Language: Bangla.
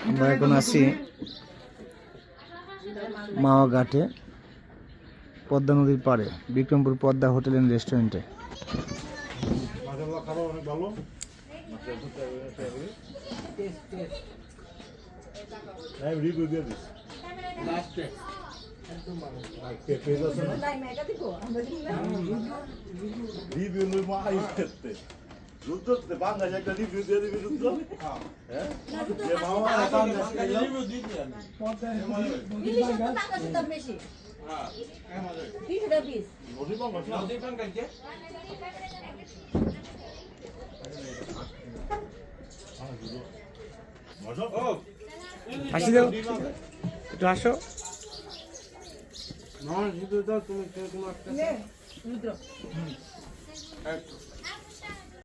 আমরা এখন আছি মাওয়া ঘাটে, পদ্মা নদীর পাড়ে, বিক্রমপুর পদ্মা হোটেল এন্ড রেস্টুরেন্টে। বাংলাদেশ একটা রিভিউ দিয়ে দিবি রুদ্র। হ্যাঁ যে মামা রিভিউ দিবি আমি বেশি হ্যাঁ আমাদের 20 নদী বাংলা নদী বাংলা কে মজা ও আসি দাও, একটু আসো। না জিতু দাও তুমি তোমার রুদ্র